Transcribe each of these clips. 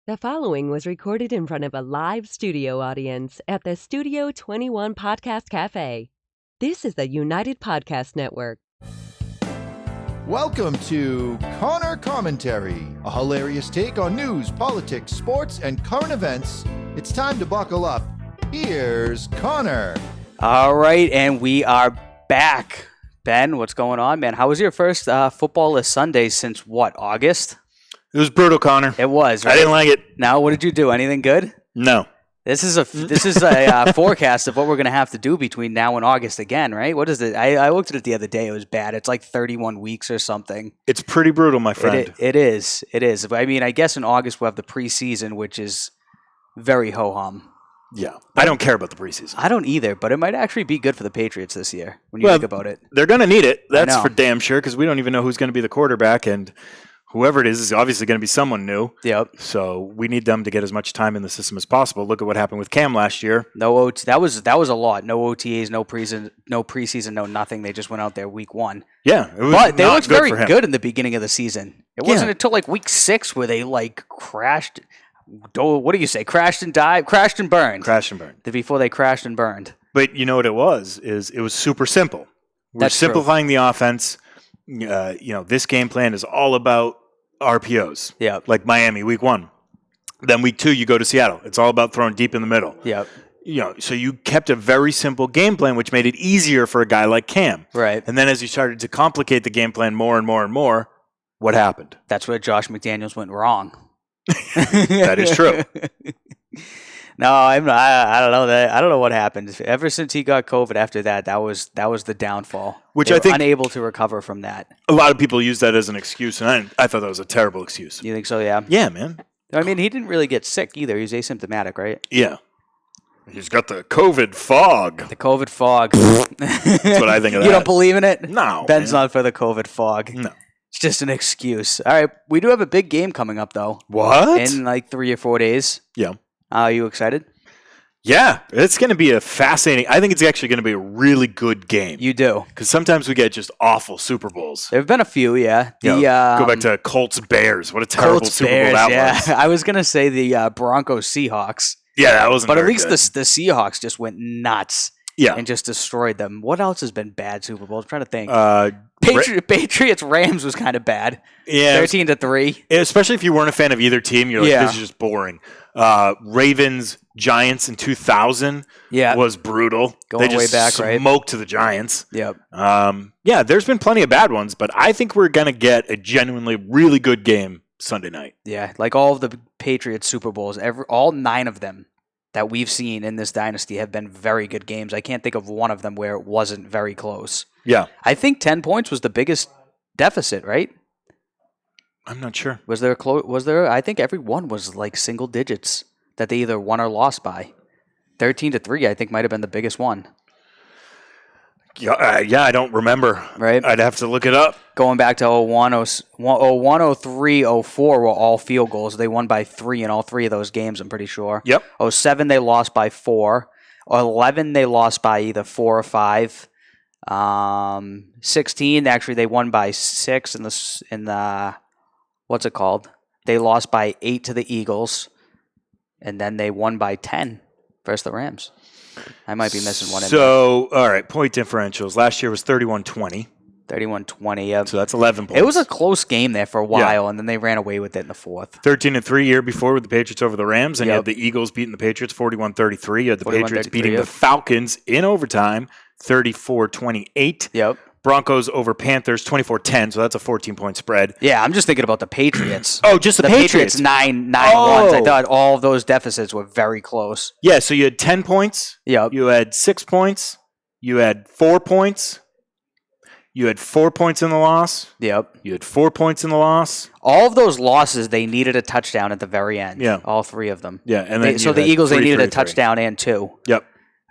The following was recorded in front of a live studio audience at the Studio 21 Podcast Cafe. This is the United Podcast Network. Welcome to Conor Commentary, a hilarious take on news, politics, sports, and current events. It's time to buckle up. Here's Conor. All right, and we are back. Ben, what's going on, man? How was your first footballless Sunday since what, August? It was brutal, Connor. It was, right? I didn't like it. Now, what did you do? Anything good? No. This is a forecast of what we're going to have to do between now and August again, right? What is it? I looked at it the other day. It was bad. It's like 31 weeks or something. It's pretty brutal, my friend. It is. It is. I mean, I guess in August we'll have the preseason, which is very ho-hum. Yeah. I don't care about the preseason. I don't either, but it might actually be good for the Patriots this year when you think about it. They're going to need it. That's for damn sure, because we don't even know who's going to be the quarterback, and whoever it is obviously going to be someone new. Yep. So we need them to get as much time in the system as possible. Look at what happened with Cam last year. No OT. That was a lot. No OTAs, no preseason, no nothing. They just went out there week one. Yeah, it was but they looked very for him. good in the beginning of the season. It wasn't until like week 6 where they like crashed. What do you say? Crashed and burned. Crashed and burned. Before they crashed and burned. But you know what it was? It was super simple. We're simplifying the offense. This game plan is all about RPOs. Yeah. Like Miami week 1. Then week 2 you go to Seattle. It's all about throwing deep in the middle. Yeah. So you kept a very simple game plan, which made it easier for a guy like Cam. Right. And then as you started to complicate the game plan more and more and more, what happened? That's where Josh McDaniels went wrong. That is true. No, I don't know that. I don't know what happened. Ever since he got COVID after that was the downfall. Which they I think unable to recover from that. A lot of people use that as an excuse, and I thought that was a terrible excuse. You think so? Yeah. Yeah, man. I mean, he didn't really get sick either. He was asymptomatic, right? Yeah. He's got the COVID fog. The COVID fog. That's what I think of that. You don't believe in it? No. Ben's not for the COVID fog. No. It's just an excuse. All right. We do have a big game coming up, though. What? In like 3 or 4 days. Yeah. Are you excited? Yeah. It's going to be a fascinating. I think it's actually going to be a really good game. You do. Because sometimes we get just awful Super Bowls. There have been a few, yeah. Go back to Colts-Bears. What a terrible Super Bowl that was. I was going to say the Broncos-Seahawks. Yeah, that wasn't But at very least good. the Seahawks just went nuts. Yeah. And just destroyed them. What else has been bad Super Bowls? I'm trying to think. Patriots-Rams was kind of bad. Yeah. 13-3. Especially if you weren't a fan of either team, you're like, this is just boring. Ravens-Giants in 2000 was brutal. Going they just way back, right? smoked the Giants. Yep. There's been plenty of bad ones, but I think we're going to get a genuinely really good game Sunday night. Yeah, like all of the Patriots Super Bowls, all 9 of them that we've seen in this dynasty have been very good games. I can't think of one of them where it wasn't very close. Yeah. I think 10 points was the biggest deficit, right? I'm not sure. Was there? I think every one was like single digits that they either won or lost by. 13-3, I think, might have been the biggest one. Yeah, I don't remember. Right. I'd have to look it up. Going back to 01, 03, 04 were all field goals. They won by 3 in all 3 of those games, I'm pretty sure. Yep. 07, they lost by 4. 11, they lost by either 4 or 5. 16, actually, they won by 6 in the what's it called? They lost by 8 to the Eagles, and then they won by 10 versus the Rams. I might be missing one. So, all right, point differentials. Last year was 31-20. 31-20, yeah. So that's 11 points. It was a close game there for a while, and then they ran away with it in the fourth. 13-3 year before with the Patriots over the Rams, and you had the Eagles beating the Patriots 41-33. You had the Patriots beating the Falcons in overtime 34-28. Yep. Broncos over Panthers 24-10, so that's a 14-point spread. Yeah, I'm just thinking about the Patriots. Oh, just the Patriots. 9 ones. I thought all of those deficits were very close. Yeah, so you had 10 points. Yep. You had 6 points. You had 4 points. You had 4 points in the loss. Yep. You had 4 points in the loss. All of those losses, they needed a touchdown at the very end. Yeah. All 3 of them. Yeah, and then so the Eagles, they needed a touchdown and 2. Yep.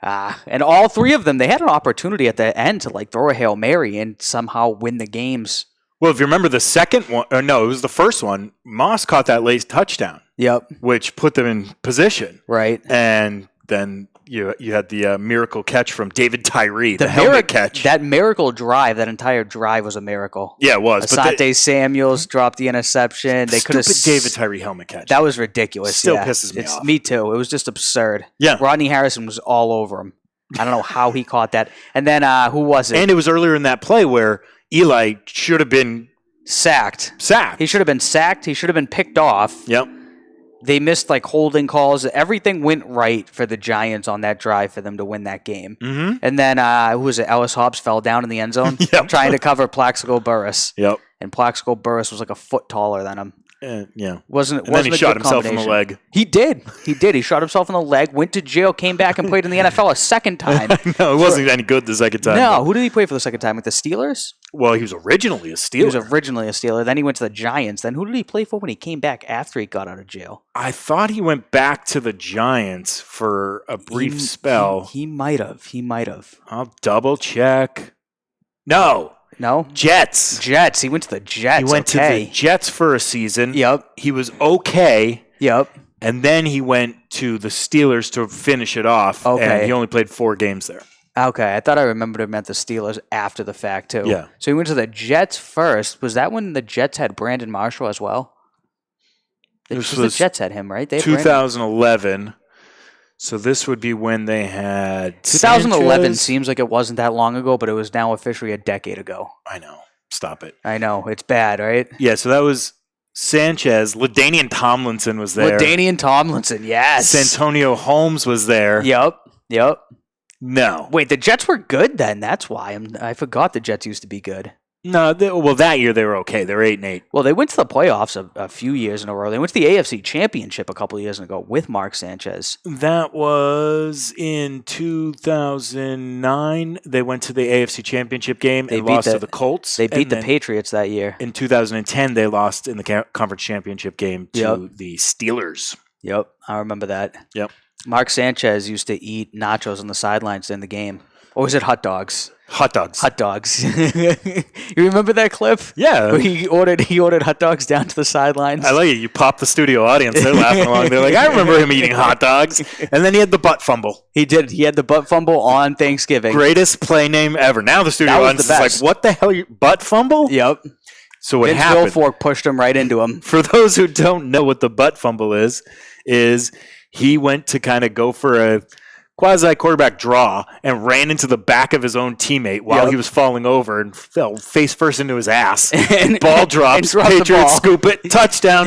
And all 3 of them, they had an opportunity at the end to like throw a Hail Mary and somehow win the games. Well, if you remember the second one, or no, it was the first one, Moss caught that late touchdown. Yep. Which put them in position. Right. And then you had the miracle catch from David Tyree, the helmet catch. That miracle drive, that entire drive was a miracle. Yeah, it was. Asante Samuels dropped the interception. They could have David Tyree helmet catch. That was ridiculous. Still pisses me off. Me too. It was just absurd. Yeah. Rodney Harrison was all over him. I don't know how he caught that. And then who was it? And it was earlier in that play where Eli should have been sacked. He should have been sacked. He should have been picked off. Yep. They missed like holding calls. Everything went right for the Giants on that drive for them to win that game. Mm-hmm. And then who was it? Ellis Hobbs fell down in the end zone trying to cover Plaxico Burress. Yep. And Plaxico Burress was like a foot taller than him. Yeah. Wasn't then he a shot good himself in the leg. He did. He shot himself in the leg, went to jail, came back and played in the NFL a second time. No, it wasn't any good the second time. No, who did he play for the second time? With the Steelers? Well, he was originally a Steeler. Then he went to the Giants. Then who did he play for when he came back after he got out of jail? I thought he went back to the Giants for a brief spell. He might have. I'll double check. No. Jets. He went to the Jets. He went to the Jets for a season. Yep. He was okay. Yep. And then he went to the Steelers to finish it off. Okay. And he only played 4 games there. Okay. I thought I remembered him at the Steelers after the fact, too. Yeah. So he went to the Jets first. Was that when the Jets had Brandon Marshall as well? The Jets had him, right? They had 2011. So this would be when they had 2011 Sanchez. Seems like it wasn't that long ago, but it was now officially a decade ago. I know. Stop it. I know. It's bad, right? Yeah, so that was Sanchez. LaDainian Tomlinson was there. LaDainian Tomlinson, yes. Santonio Holmes was there. Yep. No. Wait, the Jets were good then. That's why. I forgot the Jets used to be good. No, that year they were okay. They were 8-8. Well, they went to the playoffs a few years in a row. They went to the AFC Championship a couple of years ago with Mark Sanchez. That was in 2009. They went to the AFC Championship game and lost to the Colts. They beat the Patriots that year. In 2010, they lost in the Conference Championship game to the Steelers. Yep, I remember that. Yep. Mark Sanchez used to eat nachos on the sidelines in the game. Or was it hot dogs? Hot dogs. You remember that clip? Yeah. Where he ordered hot dogs down to the sidelines. I like it. You pop the studio audience. They're laughing along. They're like, I remember him eating hot dogs. And then he had the butt fumble. He did. He had the butt fumble on Thanksgiving. Greatest play name ever. Now the studio audience is like, what the hell? Butt fumble? Yep. So what Vince happened? Wilfork pushed him right into him. For those who don't know what the butt fumble is he went to kind of go for a quasi-quarterback draw and ran into the back of his own teammate while he was falling over and fell face first into his ass. And ball drops. Patriots scoop it. Touchdown.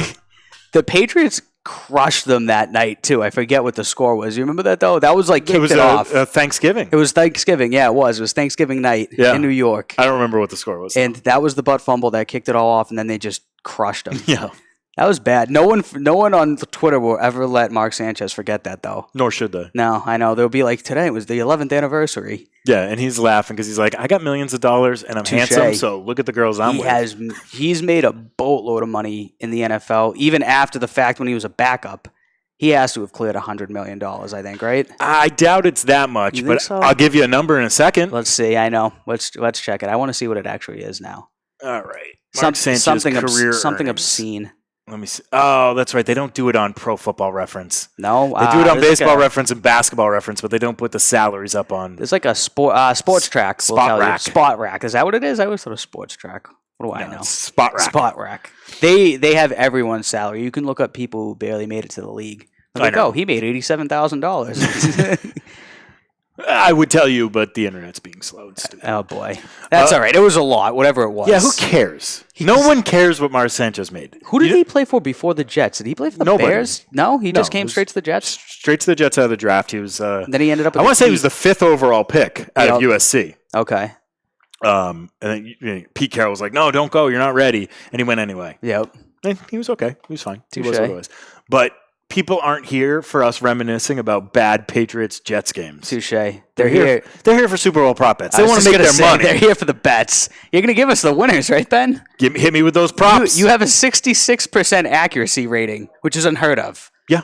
The Patriots crushed them that night, too. I forget what the score was. You remember that, though? That was like kicked it off. Thanksgiving. It was Thanksgiving. Yeah, it was. It was Thanksgiving night in New York. I don't remember what the score was. And that was the butt fumble that kicked it all off, and then they just crushed them. Yeah. That was bad. No one on Twitter will ever let Mark Sanchez forget that, though. Nor should they. No, I know. They'll be like, today was the 11th anniversary. Yeah, and he's laughing because he's like, I got millions of dollars and I'm handsome, so look at the girls I'm with. He's made a boatload of money in the NFL, even after the fact when he was a backup. He has to have cleared $100 million, I think, right? I doubt it's that much, but so? I'll give you a number in a second. Let's see. I know. Let's check it. I want to see what it actually is now. All right. Mark Sanchez's something career obscene. Let me see. Oh, that's right. They don't do it on Pro Football Reference. No, they do it on Baseball Reference and Basketball Reference, but they don't put the salaries up on. It's like a sports track. Spot Rack. Spot Rack. Is that what it is? I always thought it was sports track. What do I know? Spot Rack. Spot Rack. They have everyone's salary. You can look up people who barely made it to the league. He made $87,000. I would tell you, but the internet's being slow and stupid. Oh, boy. That's all right. It was a lot, whatever it was. Yeah, who cares? No one cares what Mark Sanchez made. Who did he play for before the Jets? Did he play for the Bears? No, he just came straight to the Jets? Straight to the Jets out of the draft. He was. Then he ended up. I want to say he was the 5th overall pick out of USC. Okay. And then Pete Carroll was like, "No, don't go. You're not ready," and he went anyway. Yep. And he was okay. He was fine. Touché. He was what he was. But people aren't here for us reminiscing about bad Patriots-Jets games. Touche. They're here. They're here for Super Bowl prop bets. They want to make their money. They're here for the bets. You're going to give us the winners, right, Ben? Hit me with those props. You have a 66% accuracy rating, which is unheard of. Yeah.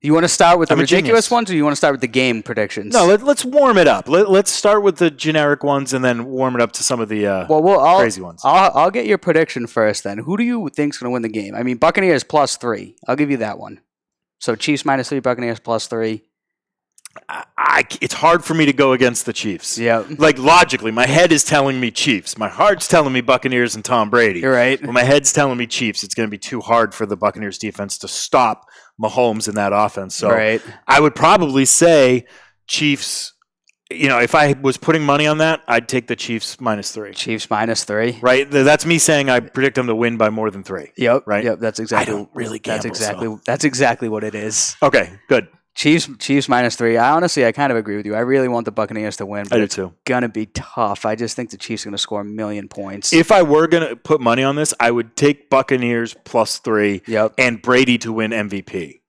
You want to start with the ridiculous ones, or you want to start with the game predictions? No, let's warm it up. Let's start with the generic ones and then warm it up to some of the crazy ones. I'll get your prediction first then. Who do you think is going to win the game? I mean, Buccaneers +3. I'll give you that one. So Chiefs -3, Buccaneers +3. it's hard for me to go against the Chiefs. Yeah. Like, logically, my head is telling me Chiefs. My heart's telling me Buccaneers and Tom Brady. You're right. But my head's telling me Chiefs. It's going to be too hard for the Buccaneers defense to stop Mahomes in that offense. So Right. I would probably say Chiefs. If I was putting money on that, I'd take the Chiefs -3. Chiefs -3. Right? That's me saying I predict them to win by more than 3. Yep. Right? Yep. That's exactly. I don't really gamble, That's exactly what it is. Okay, good. Chiefs -3. I kind of agree with you. I really want the Buccaneers to win, but I do it's too. gonna be tough. I just think the Chiefs are gonna score a million points. If I were going to put money on this, I would take Buccaneers +3 Yep. and Brady to win MVP.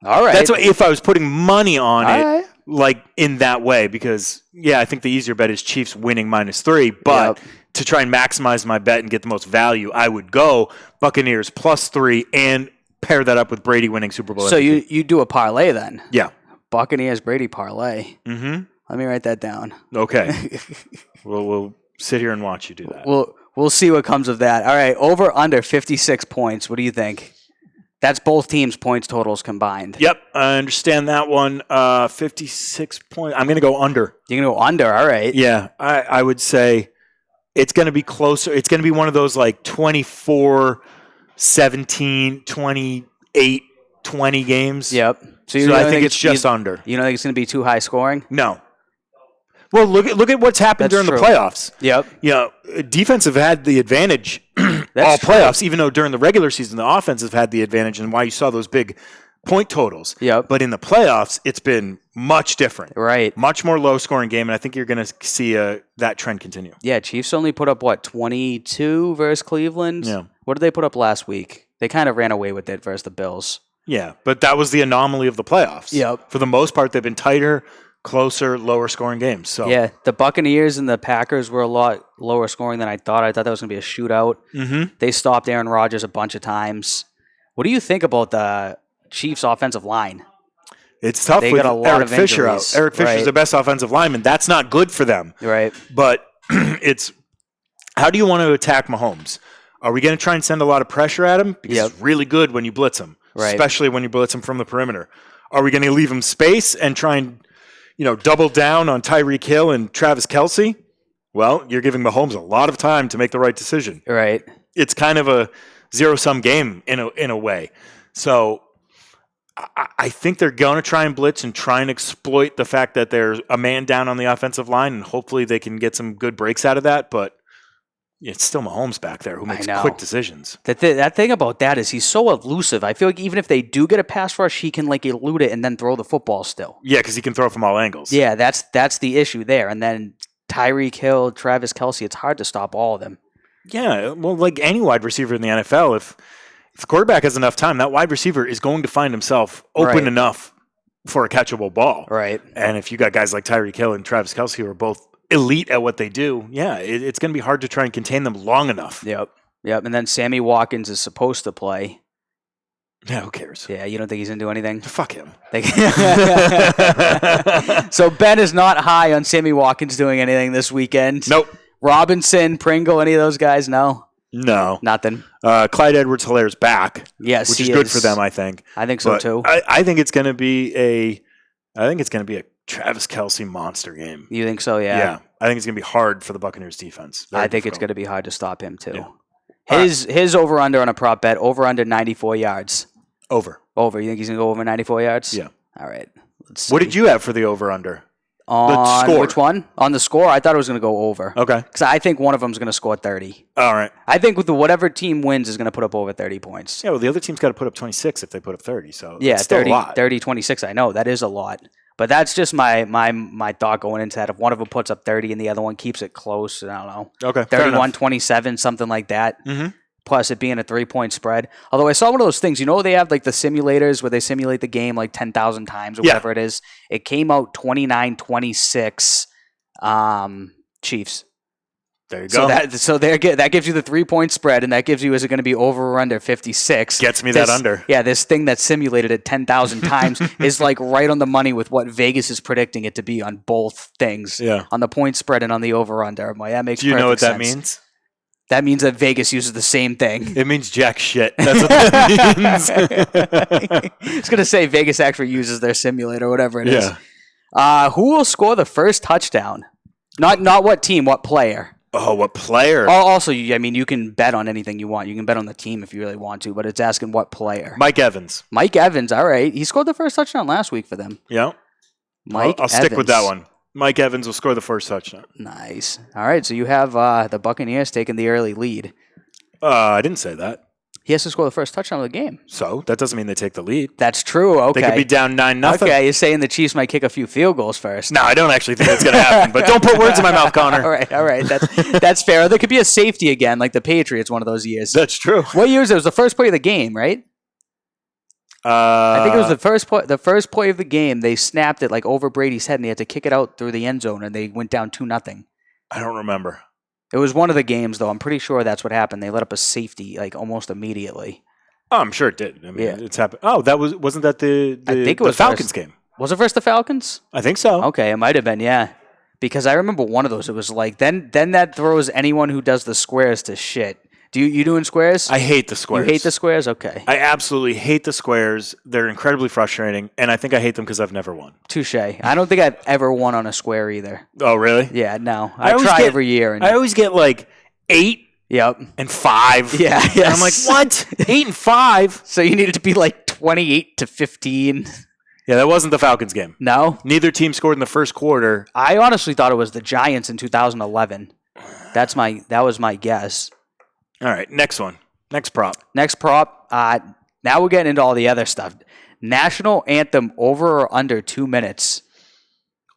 All right. That's what, if I was putting money on All it, right. like in that way, because I think the easier bet is Chiefs winning -3. But to try and maximize my bet and get the most value, I would go Buccaneers +3 and pair that up with Brady winning Super Bowl. So MVP. you do a parlay then? Yeah. Buccaneers Brady parlay. Mm-hmm. Let me write that down. Okay. we'll sit here and watch you do that. We'll see what comes of that. All right, over under 56 points. What do you think? That's both teams' points totals combined. Yep, I understand that one. 56 points. I'm going to go under. You're gonna go under. All right. Yeah, I would say it's going to be closer. It's going to be one of those like 24, 17, 28, 20 games. Yep. So I think it's just under. You don't think it's going to be too high scoring? No. Well, look at what's happened That's during true. the playoffs. Yep. Defense have had the advantage all playoffs, even though during the regular season the offense have had the advantage, and why you saw those big point totals. Yep. But in the playoffs, it's been much different. Right. Much more low-scoring game, and I think you're going to see that trend continue. Yeah, Chiefs only put up, 22 versus Cleveland? Yeah. What did they put up last week? They kind of ran away with it versus the Bills. Yeah, but that was the anomaly of the playoffs. Yep. For the most part, they've been tighter, closer, lower-scoring games. So Yeah, the Buccaneers and the Packers were a lot lower scoring than I thought. I thought that was going to be a shootout. Mm-hmm. They stopped Aaron Rodgers a bunch of times. What do you think about the Chiefs' offensive line? It's tough They with got a lot Eric of Fisher out. injuries. Eric Fisher's Right. the best offensive lineman. That's not good for them. Right. But it's how do you want to attack Mahomes? Are we going to try and send a lot of pressure at him? Because Yep. it's really good when you blitz him, Right. especially when you blitz him from the perimeter. Are we going to leave him space and try and double down on Tyreek Hill and Travis Kelce? Well, you're giving Mahomes a lot of time to make the right decision. Right. It's kind of a zero-sum game in a way. So I think they're going to try and blitz and try and exploit the fact that there's a man down on the offensive line, and hopefully they can get some good breaks out of that. But it's still Mahomes back there who makes know. quick decisions. That thing about that is he's so elusive. I feel like even if they do get a pass rush, he can elude it and then throw the football still. Yeah, because he can throw from all angles. Yeah, that's the issue there. And then Tyreek Hill, Travis Kelce, it's hard to stop all of them. Yeah, well, like any wide receiver in the NFL, if the quarterback has enough time, that wide receiver is going to find himself open Right. enough for a catchable ball. Right. And if you got guys like Tyreek Hill and Travis Kelce who are both elite at what they do, it's going to be hard to try and contain them long enough. Yep. And then Sammy Watkins is supposed to play. Yeah, who cares? Yeah, you don't think he's going to do anything? Fuck him. So Ben is not high on Sammy Watkins doing anything this weekend. Nope. Robinson, Pringle, any of those guys? No? No. Nothing. Clyde Edwards-Hilaire's back. Yes, which he is good is. for them, I think. I think so But too. I think it's going to be a Travis Kelce monster game. You think so? Yeah. I think it's going to be hard for the Buccaneers defense. Very I think it's difficult. going to be hard to stop him too. Yeah. His over under on a prop bet, over under 94 yards. Over. Over. You think he's going to go over 94 yards? Yeah. All right. Let's see. What did you have for the over-under? On score. which one? On the score, I thought it was going to go over. Okay. Because I think one of them is going to score 30. All right. I think with whatever team wins is going to put up over 30 points. Yeah, well, the other team's got to put up 26 if they put up 30, so Yeah, it's still 30, a lot. 30, 26. I know that is a lot, but that's just my thought going into that. If one of them puts up 30 and the other one keeps it close, I don't know, Okay, fair 31, enough. 27, something like that. Mm-hmm. Plus it being a 3-point spread. Although I saw one of those things, they have like the simulators where they simulate the game like 10,000 times or Yeah. whatever it is. It came out 29-26 Chiefs. There you So go. that gives you the 3-point spread, and that gives you, is it going to be over or under 56? Gets me that under. Yeah, this thing that's simulated it 10,000 times is like right on the money with what Vegas is predicting it to be on both things. Yeah. On the point spread and on the over under. I'm like, that makes Do you know what perfect that sense. means? That means that Vegas uses the same thing. It means jack shit. That's what that means. It's going to say Vegas actually uses their simulator, whatever it is. Yeah. Who will score the first touchdown? Not what team, what player. Oh, what player? Also, you can bet on anything you want. You can bet on the team if you really want to, but it's asking what player. Mike Evans. Mike Evans, all right. He scored the first touchdown last week for them. Yeah. Mike I'll stick with that one. Mike Evans will score the first touchdown. Nice. All right, so you have the Buccaneers taking the early lead. I didn't say that. He has to score the first touchdown of the game. So that doesn't mean they take the lead. That's true. Okay. They could be down 9-0. Okay, you're saying the Chiefs might kick a few field goals first. No, I don't actually think that's going to happen. But don't put words in my mouth, Connor. All right. That's fair. There could be a safety again, like the Patriots one of those years. That's true. What year was it? It was the first play of the game, right? I think it was the first play of the game. They snapped it like over Brady's head, and he had to kick it out through the end zone, and they went down 2-0. I don't remember. It was one of the games, though. I'm pretty sure that's what happened. They let up a safety like almost immediately. Oh, I'm sure it did. It's happened. Oh, wasn't that the I think it was Falcons game? Was it versus the Falcons? I think so. Okay, it might have been, yeah. Because I remember one of those. It was like then that throws anyone who does the squares to shit. You doing squares? I hate the squares. You hate the squares? Okay. I absolutely hate the squares. They're incredibly frustrating, and I think I hate them because I've never won. Touche. I don't think I've ever won on a square either. Oh, really? Yeah, no. I try every year. I always get like 8 Yep. and 5. Yeah. Yes. And I'm like, what? 8 and 5? So you needed to be like 28-15. Yeah, that wasn't the Falcons game. No? Neither team scored in the first quarter. I honestly thought it was the Giants in 2011. That was my guess. All right, next one. Next prop. Now we're getting into all the other stuff. National anthem over or under 2 minutes.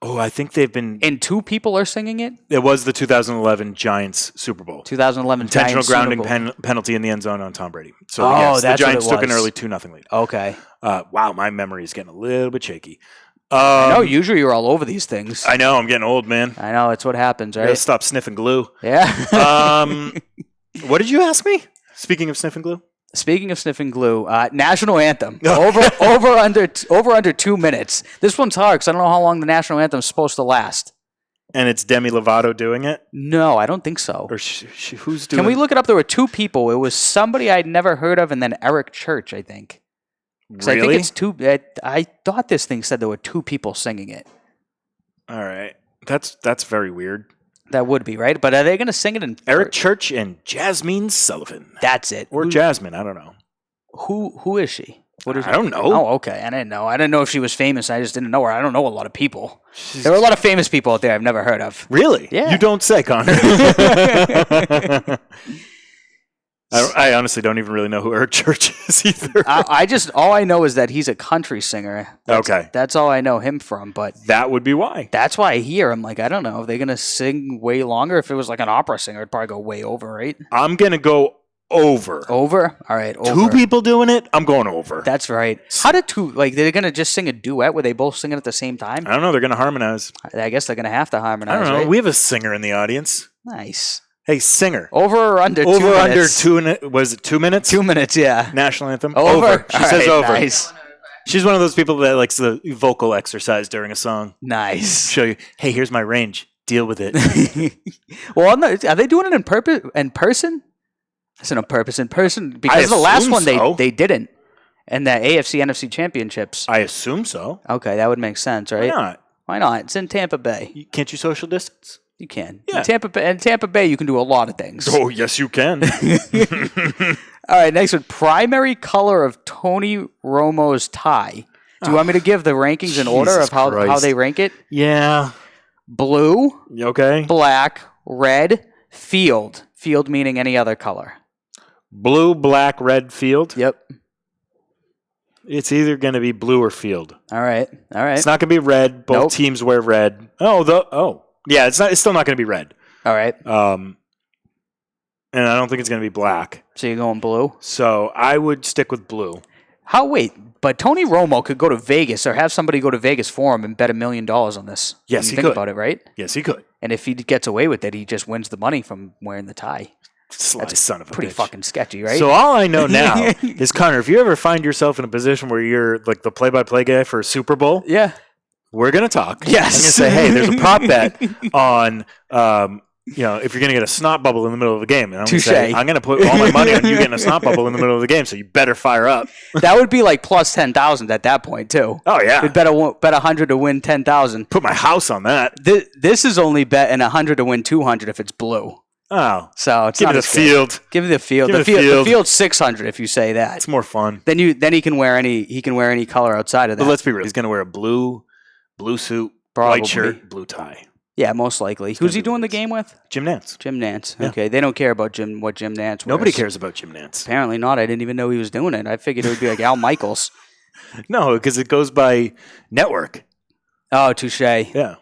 Oh, I think they've been... And 2 people are singing it? It was the 2011 Giants Super Bowl. 2011 Intentional Giants grounding Super Bowl. Penalty in the end zone on Tom Brady. So yes, the Giants took an early 2-0 lead. Okay. Wow, my memory is getting a little bit shaky. I know, usually you're all over these things. I know, I'm getting old, man. I know, it's what happens, right? Gotta stop sniffing glue. Yeah. What did you ask me? Speaking of sniffing glue? Speaking of sniffing glue, national anthem over under 2 minutes. This one's hard because I don't know how long the national anthem is supposed to last. And it's Demi Lovato doing it? No, I don't think so. Or who's doing? Can we look it up? There were 2 people. It was somebody I'd never heard of, and then Eric Church, I think. Really? I think it's 2. I thought this thing said there were 2 people singing it. All right, that's very weird. That would be right, but are they going to sing it in Eric Church and Jasmine Sullivan? That's it. Or Jasmine, I don't know. Who is she? What is I don't know. Oh, okay. I didn't know. I didn't know if she was famous. I just didn't know her. I don't know a lot of people. There are a lot of famous people out there I've never heard of. Really? Yeah. You don't say, Connor. I honestly don't even really know who Eric Church is either. All I know is that he's a country singer. Okay. That's all I know him from, but that would be why. That's why I hear him. Like, I don't know. Are they going to sing way longer? If it was like an opera singer, it'd probably go way over, right? I'm going to go over. Over? All right, over. 2 people doing it? I'm going over. That's right. How did 2, like, they're going to just sing a duet where they both sing it at the same time? I don't know. They're going to harmonize. I guess they're going to have to harmonize, I don't know. right? We have a singer in the audience. Nice. Hey, singer. Over or under 2 minutes? Over under 2 was it 2 minutes? 2 minutes, yeah. National anthem. Over. She says right, over. Nice. She's one of those people that likes the vocal exercise during a song. Nice. Show you, hey, here's my range. Deal with it. Well, no, are they doing it in person? It's in person because the last one they didn't. And the AFC NFC championships. I assume so. Okay, that would make sense, right? Why not? Why not? It's in Tampa Bay. Can't you social distance? You can. Yeah. In Tampa Bay, you can do a lot of things. Oh, yes, you can. All right, next one. Primary color of Tony Romo's tie. Do you want me to give the rankings in order of how they rank it? Yeah. Blue. Okay. Black. Red. Field. Field meaning any other color. Blue, black, red, field. Yep. It's either going to be blue or field. All right. It's not going to be red. Both teams wear red. Yeah, it's still not going to be red. All right. And I don't think it's going to be black. So you're going blue? So I would stick with blue. But Tony Romo could go to Vegas or have somebody go to Vegas for him and bet $1 million on this. Yes, he think could. About it, right? Yes, he could. And if he gets away with it, he just wins the money from wearing the tie. That's son of a pretty bitch. Fucking sketchy, right? So all I know now is, Connor, if you ever find yourself in a position where you're like the play-by-play guy for a Super Bowl, yeah, we're gonna talk. Yes, I'm gonna say, hey, there's a prop bet on if you're going to get a snot bubble in the middle of the game, and I'm going to Touche. say, I'm going to put all my money on you getting a snot bubble in the middle of the game, so you better fire up. That would be like plus 10,000 at that point too. Oh, yeah. You'd bet 100 to win 10,000. Put my house on that. This is only betting 100 to win 200 if it's blue. Oh. So it's Give not me the as good. field. Give me the field. Give me The the field. field's 600 if you say that. It's more fun. Then he can wear any color outside of that. But let's be real. He's going to wear a blue suit, Probably. white shirt, blue tie. Yeah, most likely. Who's he doing the game with? Jim Nance. Jim Nance. Yeah. Okay, they don't care about what Jim Nance wears. Nobody cares about Jim Nance. Apparently not. I didn't even know he was doing it. I figured it would be like Al Michaels. No, because it goes by network. Oh, touche. Yeah.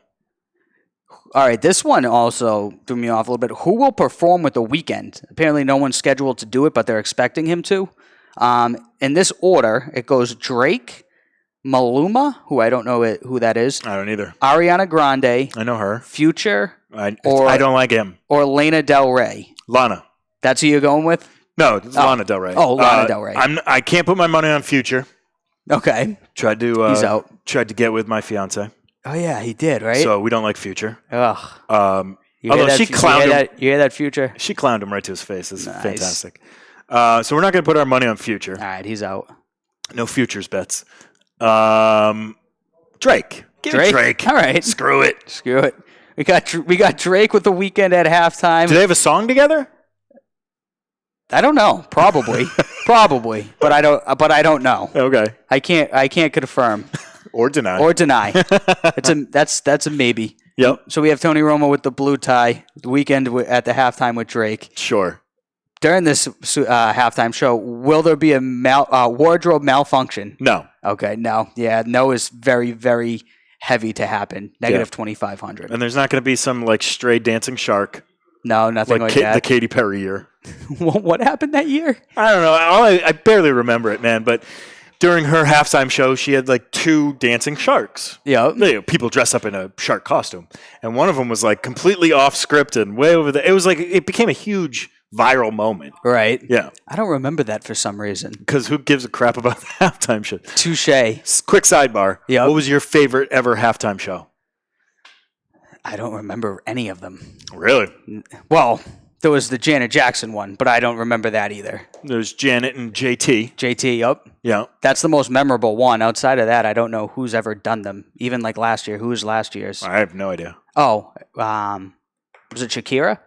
All right, this one also threw me off a little bit. Who will perform with The Weeknd? Apparently no one's scheduled to do it, but they're expecting him to. In this order, it goes Drake, Maluma, who I don't know who that is, I don't either. Ariana Grande, I know her. Future, I Or- don't like him. or Lana Del Rey. Lana. That's who you're going with? No, it's Lana Del Rey. Oh, Lana Del Rey. I can't put my money on Future. Okay. Tried to He's out. Tried to get with my fiance. Oh, yeah, he did, right? So we don't like Future. Ugh. You Although hear that, she clowned him. You hear that, Future? She clowned him right to his face. It's Nice. fantastic. So we're not going to put our money on Future. All right, he's out. No Futures bets. Drake. Give me Drake. All right. Screw it. Screw it. We got Drake with The Weeknd at halftime. Do they have a song together? I don't know. Probably. Probably. But I don't know. Okay. I can't confirm Or deny. or deny. That's a maybe. Yep. So we have Tony Romo with the blue tie, The Weeknd at the halftime with Drake. Sure. During this halftime show, will there be a wardrobe malfunction? No. Okay, no. Yeah, no is very, very heavy to happen. Negative 2,500. And there's not going to be some like stray dancing shark No, nothing like the that. Katy Perry year. What happened that year? I don't know. I barely remember it, man. But during her halftime show, she had like 2 dancing sharks. Yeah. People dress up in a shark costume, and one of them was like completely off script and way over the. It was like it became a huge viral moment. Right. Yeah, I don't remember that for some reason. because who gives a crap about the halftime show? Touche. Quick sidebar. Yep. What was your favorite ever halftime show? I don't remember any of them. Really? Well, there was the Janet Jackson one, but I don't remember that either. There's Janet and JT. JT, yup. Yeah. That's the most memorable one. Outside of that, I don't know who's ever done them. Even like last year. Who was last year's? I have no idea. Oh, was it Shakira?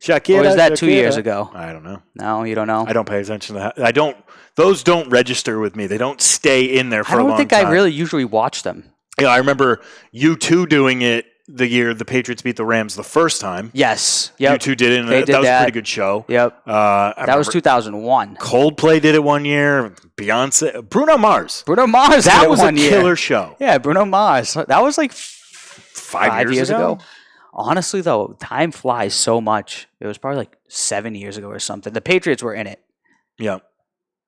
Shakira. Or was that 2 Shakira. years ago? I don't know. No, you don't know? I don't pay attention to that. Those don't register with me. They don't stay in there for I a long don't time. think I really usually watch them. Yeah, I remember U2 doing it the year the Patriots beat the Rams the first time. Yes. Yep. U2 did it, and They that did was a that. pretty good show. Yep. I That was remember 2001. Coldplay did it one year. Beyonce, Bruno Mars. Bruno Mars did That it was a one year. killer show. Yeah, Bruno Mars. That was like 5 years ago. Honestly, though, time flies so much. It was probably like 7 years ago or something. The Patriots were in it. Yeah,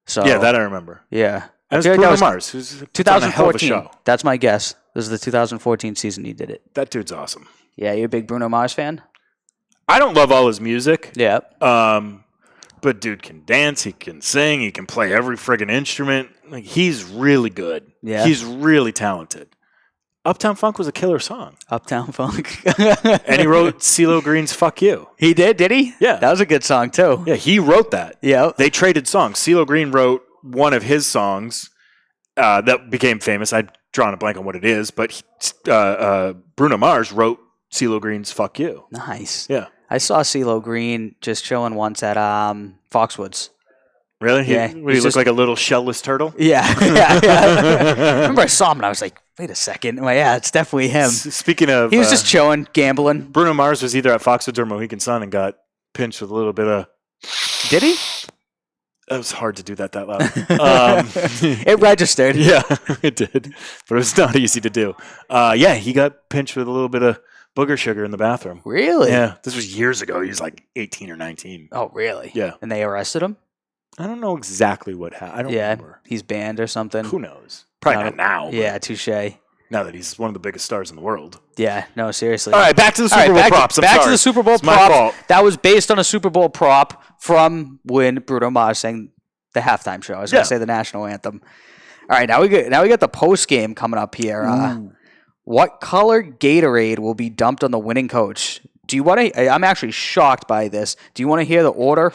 So yeah, that I remember. yeah. That was I feel like Bruno that Mars. Who's puts on a hell of a 2014. show. That's my guess. This is the 2014 season he did it. That dude's awesome. Yeah, you a big Bruno Mars fan? I don't love all his music. Yeah. But dude can dance, he can sing, he can play every friggin' instrument. Like he's really good. Yeah. He's really talented. Uptown Funk was a killer song. Uptown Funk. And he wrote CeeLo Green's Fuck You. He did he? Yeah. That was a good song, too. Yeah, he wrote that. Yeah. They traded songs. CeeLo Green wrote one of his songs that became famous. I'd drawn a blank on what it is, but Bruno Mars wrote CeeLo Green's Fuck You. Nice. Yeah. I saw CeeLo Green just chilling once at Foxwoods. Really? Yeah, He he's looked just- like a little shellless turtle? Yeah. I remember I saw him and I was like, wait a second. I'm like, yeah, it's definitely him. Speaking of... He was just chilling, gambling. Bruno Mars was either at Foxwoods or Mohegan Sun and got pinched with a little bit of... Did he? It was hard to do that loud. It registered. Yeah, it did. But it was not easy to do. Yeah, he got pinched with a little bit of booger sugar in the bathroom. Really? Yeah, this was years ago. He was like 18 or 19. Oh, really? Yeah. And they arrested him? I don't know exactly what happened. I don't remember. He's banned or something. Who knows? Probably not now. but Yeah, touche. Now that he's one of the biggest stars in the world. Yeah, no, seriously. All right, back to the All right, Super Bowl back props. I'm back to sorry. the Super Bowl It's my prop. fault. That was based on a Super Bowl prop from when Bruno Mars sang the halftime show. I was going Yeah. to say the national anthem. All right, now we got the post game coming up here. What color Gatorade will be dumped on the winning coach? Do you want to? I'm actually shocked by this. Do you want to hear the order?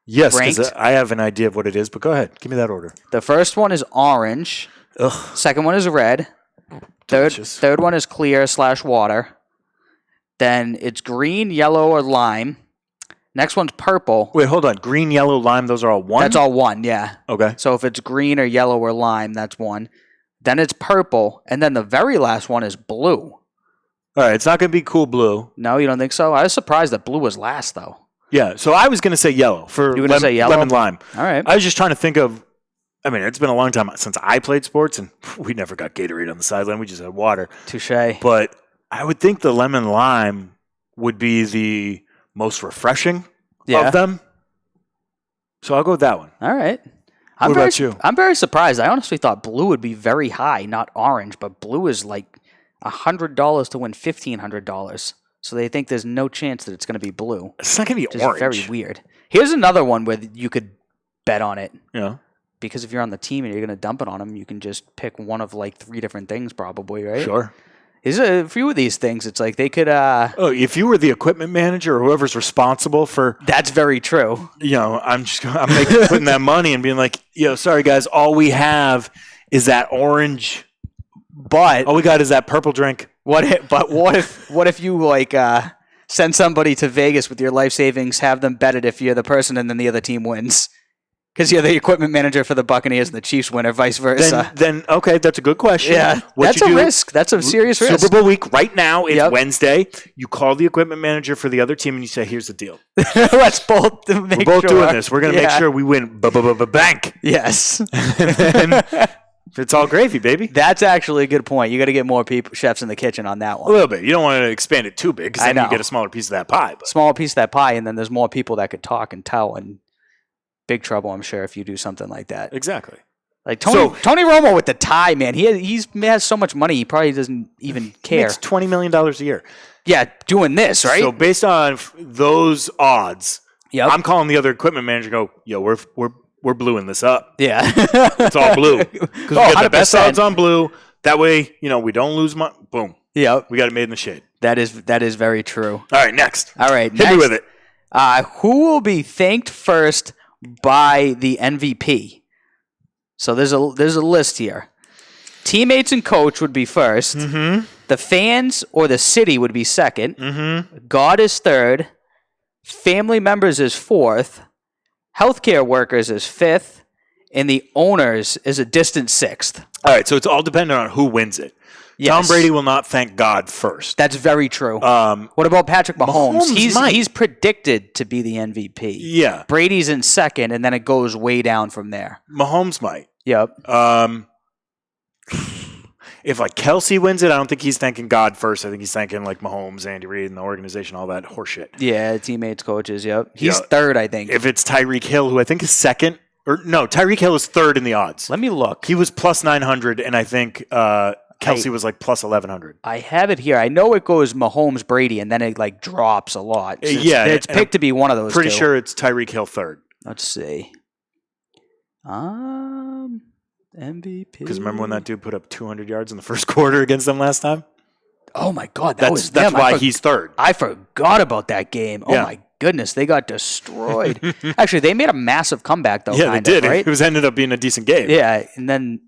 Yes, because Ranked? I have an idea of what it is, but go ahead. Give me that order. The first one is orange. Ugh. Second one is red. Delicious. Third one is clear/water. Then it's green, yellow, or lime. Next one's purple. Wait, hold on. Green, yellow, lime, those are all one? That's all one, yeah. Okay. So if it's green or yellow or lime, that's one. Then it's purple. And then the very last one is blue. All right, it's not going to be cool blue. No, you don't think so? I was surprised that blue was last, though. Yeah, so I was going to say yellow for You were gonna say yellow? lemon lime. All right. I was just trying to think of, I mean, it's been a long time since I played sports, and we never got Gatorade on the sideline. We just had water. Touche. But I would think the lemon lime would be the most refreshing of them. So I'll go with that one. All right. What about you? I'm very surprised. I honestly thought blue would be very high, not orange, but blue is like $100 to win $1,500. So they think there's no chance that it's going to be blue. It's not going to Which be is orange. very weird. Here's another one where you could bet on it. Yeah. Because if you're on the team and you're going to dump it on them, you can just pick one of like 3 different things probably, right? Sure. There's a few of these things. It's like they could... Oh, if you were the equipment manager or whoever's responsible for... That's very true. I'm putting that money and being like, sorry guys, all we have is that orange... But all we got is that purple drink. What if you like send somebody to Vegas with your life savings, have them bet it if you're the person, and then the other team wins because you're the equipment manager for the Buccaneers and the Chiefs win, or vice versa. Then okay, that's a good question. Yeah, that's a risk. That's a serious risk. Super Bowl week right now is Wednesday. You call the equipment manager for the other team and you say, "Here's the deal. Let's both make We're both sure. doing this. We're going to make sure we win. Bank." Yes. It's all gravy, baby. That's actually a good point. You got to get more chefs in the kitchen on that one. A little bit. You don't want to expand it too big because then you get a smaller piece of that pie. But. Smaller piece of that pie, and then there's more people that could talk and tell, and big trouble, I'm sure, if you do something like that. Exactly. Like Tony Romo with the tie, man. He has so much money, he probably doesn't even care. Makes $20 million a year. Yeah, doing this, right? So based on those odds, I'm calling the other equipment manager and go, we're bluing this up. Yeah. It's all blue. Because we got the best odds on blue. That way, we don't lose money. Boom. Yep. We got it made in the shade. That is very true. All right, next. All right, Hit me with it. Who will be thanked first by the MVP? So there's a list here. Teammates and coach would be first. Mm-hmm. The fans or the city would be second. Mm-hmm. God is third. Family members is fourth. Healthcare workers is fifth. And the owners is a distant sixth. All right, so it's all dependent on who wins it. Yes. Tom Brady will not thank God first. That's very true. What about Patrick Mahomes? He's predicted to be the MVP. Yeah. Brady's in second, and then it goes way down from there. Mahomes might. Yep. If like Kelsey wins it, I don't think he's thanking God first. I think he's thanking like Mahomes, Andy Reid, and the organization, all that horseshit. Yeah, teammates, coaches. Yep. He's third, I think. If it's Tyreek Hill, who I think is second, or no, Tyreek Hill is third in the odds. Let me look. He was plus 900, and I think Kelsey was like plus 1100. I have it here. I know it goes Mahomes, Brady, and then it like drops a lot. So it's picked to be one of those. Pretty sure it's Tyreek Hill third. Let's see. MVP. Because remember when that dude put up 200 yards in the first quarter against them last time? Oh my God, that's why he's third. I forgot about that game. Oh my goodness, they got destroyed. Actually, they made a massive comeback though. Yeah, they did. Right? It ended up being a decent game. Yeah, and then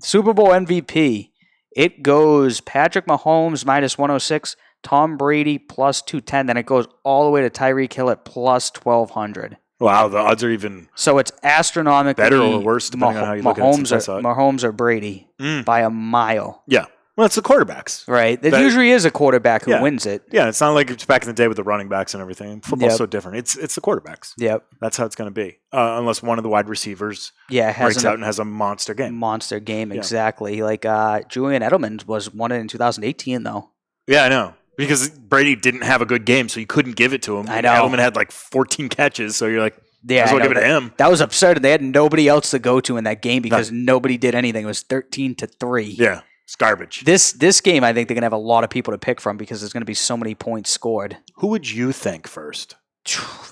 Super Bowl MVP. It goes Patrick Mahomes minus 106, Tom Brady plus 210. Then it goes all the way to Tyreek Hill at plus 1200. Wow, the odds are even so it's astronomically better or worse depending on how you look at it. Mahomes or Brady by a mile. Yeah. Well, it's the quarterbacks. Right. It usually is a quarterback who wins it. Yeah, it's not like it's back in the day with the running backs and everything. Football's so different. It's the quarterbacks. Yep. That's how it's going to be. Unless one of the wide receivers breaks out and has a monster game. Monster game, exactly. Like Julian Edelman won it in 2018, though. Yeah, I know. Because Brady didn't have a good game, so you couldn't give it to him. I know. Edelman had like 14 catches, so you're like, might as well give it to him. That was absurd. They had nobody else to go to in that game because nobody did anything. It was 13-3. Yeah, it's garbage. This game, I think they're going to have a lot of people to pick from because there's going to be so many points scored. Who would you think first?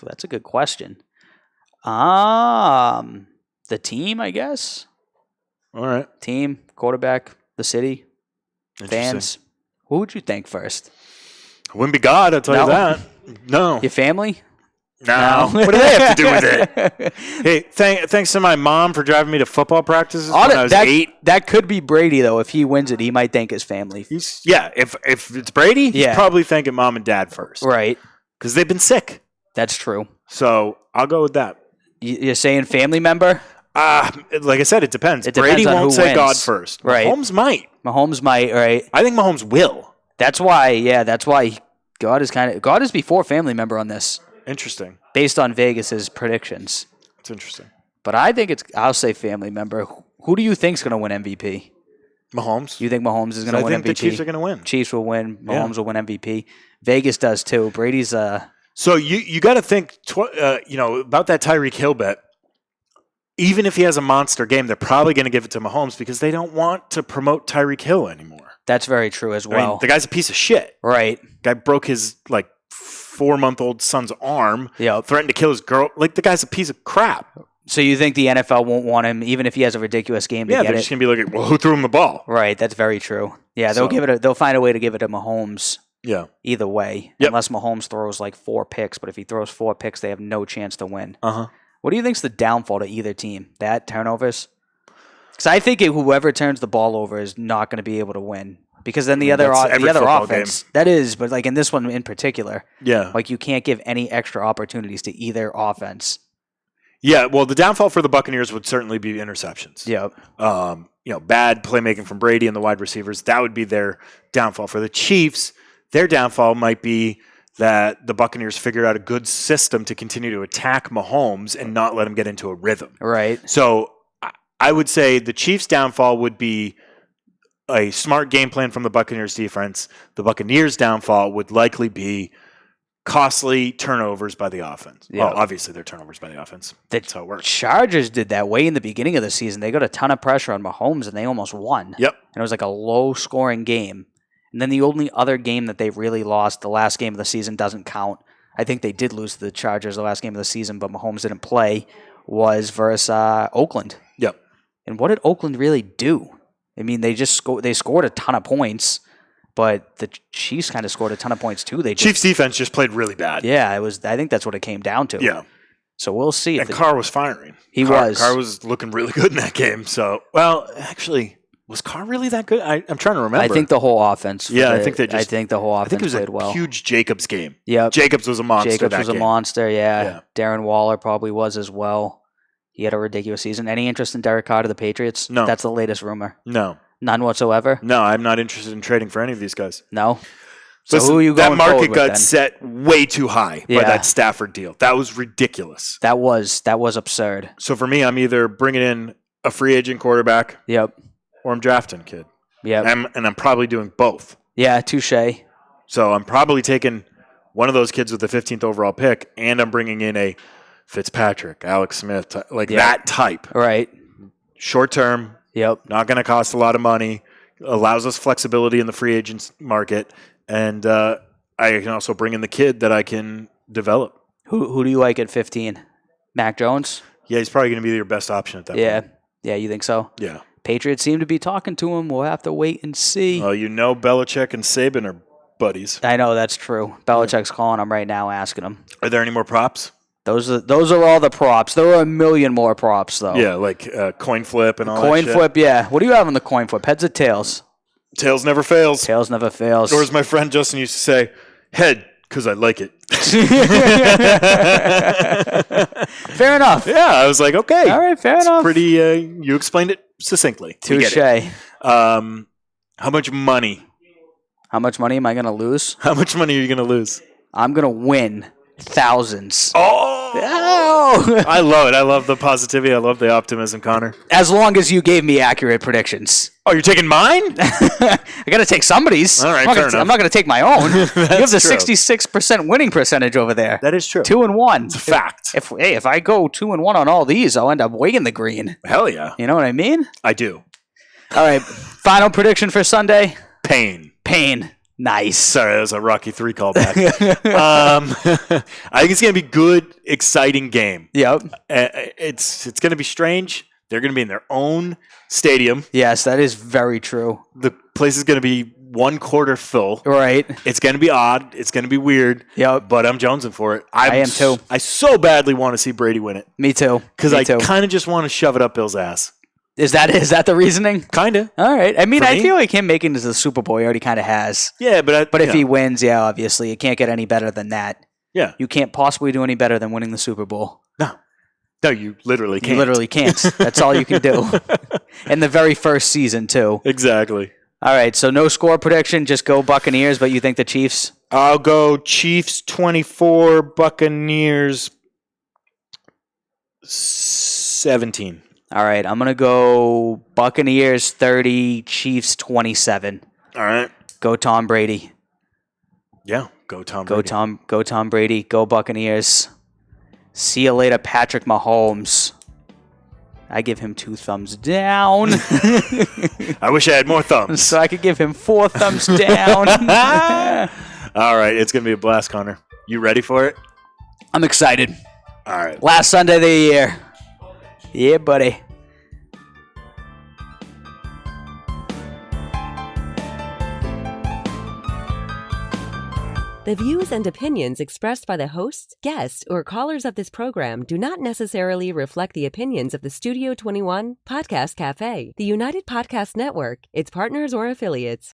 That's a good question. The team, I guess. All right. Team, quarterback, the city, fans. Who would you think first? I wouldn't be God, I'll tell you that. No. Your family? No. What do they have to do with it? Hey, thanks to my mom for driving me to football practices when I was 8. That could be Brady, though. If he wins it, he might thank his family. If it's Brady, he's probably thanking mom and dad first. Right. Because they've been sick. That's true. So I'll go with that. You're saying family member? Like I said, it depends. It Brady depends on won't who say wins. God first. Right. Mahomes might. Mahomes might, right? I think Mahomes will. That's why God is before family member on this. Interesting. Based on Vegas's predictions. It's interesting. But I think I'll say family member. Who do you think's going to win MVP? Mahomes. You think Mahomes is going to win MVP? I think the Chiefs are going to win. Chiefs will win. Mahomes will win MVP. Vegas does too. Brady's So you got to think about that Tyreek Hill bet. Even if he has a monster game, they're probably going to give it to Mahomes because they don't want to promote Tyreek Hill anymore. That's very true as well. I mean, the guy's a piece of shit. Right. Guy broke his 4-month-old son's arm. Yep. Threatened to kill his girl. The guy's a piece of crap. So you think the NFL won't want him, even if he has a ridiculous game to get it? Yeah, they're just going to be like, well, who threw him the ball? Right. That's very true. Yeah, they'll find a way to give it to Mahomes. Yeah. Either way, unless Mahomes throws 4 picks. But if he throws 4 picks, they have no chance to win. What do you think's the downfall to either team? Bad turnovers? Because I think whoever turns the ball over is not going to be able to win. Because then the other offense, that is, but in this one in particular, you can't give any extra opportunities to either offense. Yeah, well, the downfall for the Buccaneers would certainly be interceptions. Yep. Bad playmaking from Brady and the wide receivers. That would be their downfall. For the Chiefs, their downfall might be that the Buccaneers figured out a good system to continue to attack Mahomes and not let him get into a rhythm. Right. So I would say the Chiefs' downfall would be a smart game plan from the Buccaneers defense. The Buccaneers' downfall would likely be costly turnovers by the offense. Yeah. Well, obviously they're turnovers by the offense. That's how it works. Chargers did that way in the beginning of the season. They got a ton of pressure on Mahomes and they almost won. Yep. And it was a low-scoring game. And then the only other game that they really lost, the last game of the season, doesn't count. I think they did lose to the Chargers the last game of the season, but Mahomes didn't play, was versus Oakland. Yep. And what did Oakland really do? I mean, they scored a ton of points, but the Chiefs kind of scored a ton of points too. Chiefs defense just played really bad. Yeah, I think that's what it came down to. Yeah. So we'll see. And Carr was firing. Carr was looking really good in that game. So, actually, was Carr really that good? I'm trying to remember. I think the whole offense. I think the whole offense played well. It was a huge Jacobs game. Yeah, Jacobs was a monster. Jacobs was a monster. Yeah. Yeah. Darren Waller probably was as well. He had a ridiculous season. Any interest in Derek Carr to the Patriots? No. That's the latest rumor. No. None whatsoever? No, I'm not interested in trading for any of these guys. No? So listen, who are you going that market forward with, got then? set way too high by that Stafford deal. That was ridiculous. That was absurd. So for me, I'm either bringing in a free agent quarterback Yep. or I'm drafting a kid. Yep. And I'm probably doing both. Yeah, touche. So I'm probably taking one of those kids with the 15th overall pick, and I'm bringing in a Fitzpatrick, Alex Smith, that type. Right. Short term. Yep. Not going to cost a lot of money. Allows us flexibility in the free agents market. And I can also bring in the kid that I can develop. Who do you like at 15? Mac Jones? Yeah, he's probably going to be your best option at that point. Yeah, you think so? Yeah. Patriots seem to be talking to him. We'll have to wait and see. Well, Belichick and Saban are buddies. I know, that's true. Belichick's calling him right now, asking him. Are there any more props? Those are all the props. There are a million more props, though. Yeah, like coin flip and all coin that shit. flip, yeah. What do you have on the coin flip? Heads or tails? Tails never fails. Tails never fails. Or as my friend Justin used to say, head, because I like it. Fair enough. Yeah, I was like, okay. All right, fair enough. Pretty. You explained it succinctly. Touche. How much money? How much money am I going to lose? How much money are you going to lose? I'm going to win thousands. Oh! I love it. I love the positivity. I love the optimism, Connor. As long as you gave me accurate predictions. Oh, you're taking mine? I got to take somebody's. All right, fair enough. I'm not going to take my own. You have the 66% winning percentage over there. That is true. 2-1. It's a fact. If I go 2-1 on all these, I'll end up way in the green. Hell yeah. You know what I mean? I do. All right. Final prediction for Sunday? Pain. Nice. Sorry, that was a Rocky 3 callback. I think it's going to be a good, exciting game. Yep. It's going to be strange. They're going to be in their own stadium. Yes, that is very true. The place is going to be one quarter full. Right. It's going to be odd. It's going to be weird. Yep. But I'm jonesing for it. I am too. I so badly want to see Brady win it. Me too. Because I kind of just want to shove it up Bill's ass. Is that the reasoning? Kind of. All right. I mean, For I me? feel like him making it to the Super Bowl, he already kind of has. Yeah, but If he wins, yeah, obviously, it can't get any better than that. Yeah. You can't possibly do any better than winning the Super Bowl. No, you literally can't. You literally can't. That's all you can do. In the very first season, too. Exactly. All right, so no score prediction, just go Buccaneers, but you think the Chiefs? I'll go Chiefs 24, Buccaneers 17. All right, I'm going to go Buccaneers 30, Chiefs 27. All right. Go Tom Brady. Yeah, go Tom Brady. Go Tom Brady. Go Buccaneers. See you later, Patrick Mahomes. I give him 2 thumbs down. I wish I had more thumbs. So I could give him 4 thumbs down. All right, it's going to be a blast, Connor. You ready for it? I'm excited. All right. Last Sunday of the year. Yeah, buddy. The views and opinions expressed by the hosts, guests, or callers of this program do not necessarily reflect the opinions of the Studio 21 Podcast Cafe, the United Podcast Network, its partners, or affiliates.